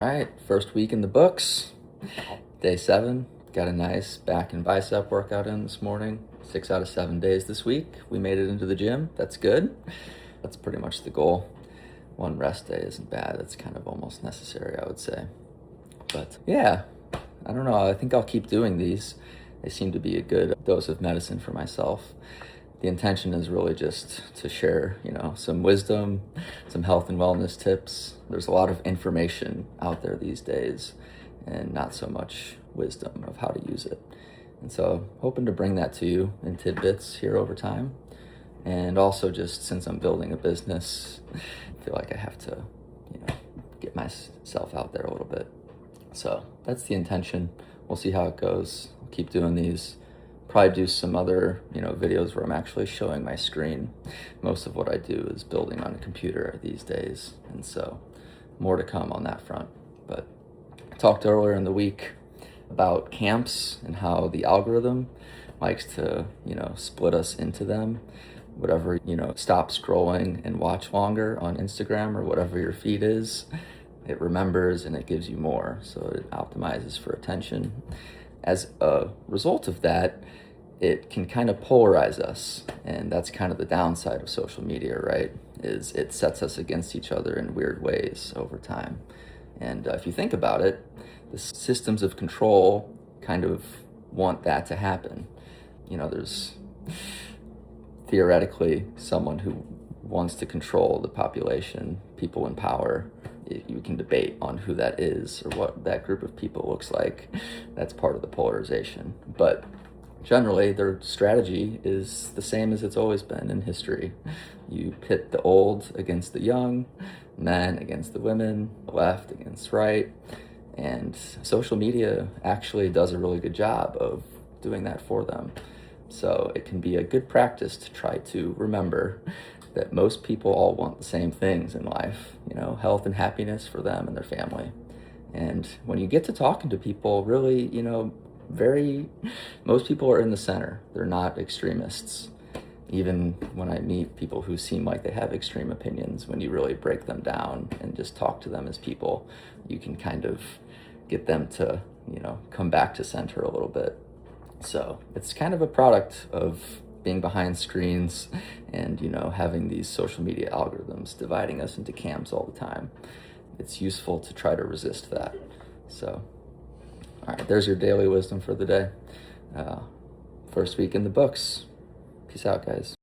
All right, first week in the books, day 7. Got a nice back and bicep workout in this morning. 6 out of 7 days this week. We made it into the gym. That's good. That's pretty much the goal. One rest day isn't bad. It's kind of almost necessary, I would say. But yeah, I don't know. I think I'll keep doing these. They seem to be a good dose of medicine for myself. The intention is really just to share, some wisdom, some health and wellness tips. There's a lot of information out there these days and not so much wisdom of how to use it. And so hoping to bring that to you in tidbits here over time. And also just since I'm building a business, I feel like I have to, get myself out there a little bit. So that's the intention. We'll see how it goes. I'll keep doing these. Probably do some other, videos where I'm actually showing my screen. Most of what I do is building on a computer these days. And so more to come on that front. But I talked earlier in the week about camps and how the algorithm likes to, split us into them. Whatever, stop scrolling and watch longer on Instagram or whatever your feed is, it remembers and it gives you more. So it optimizes for attention. As a result of that, it can kind of polarize us. And that's kind of the downside of social media, right? Is it sets us against each other in weird ways over time. And if you think about it, the systems of control kind of want that to happen. There's theoretically someone who wants to control the population, people in power. You can debate on who that is or what that group of people looks like. That's part of the polarization. But generally, their strategy is the same as it's always been in history. You pit the old against the young, men against the women, left against right. And social media actually does a really good job of doing that for them. So it can be a good practice to try to remember that most people all want the same things in life, health and happiness for them and their family. And when you get to talking to people, really, most people are in the center. They're not extremists. Even when I meet people who seem like they have extreme opinions, when you really break them down and just talk to them as people, you can kind of get them to, come back to center a little bit. So it's kind of a product of being behind screens and, having these social media algorithms dividing us into camps all the time. It's useful to try to resist that. So, all right, there's your daily wisdom for the day. First week in the books. Peace out, guys.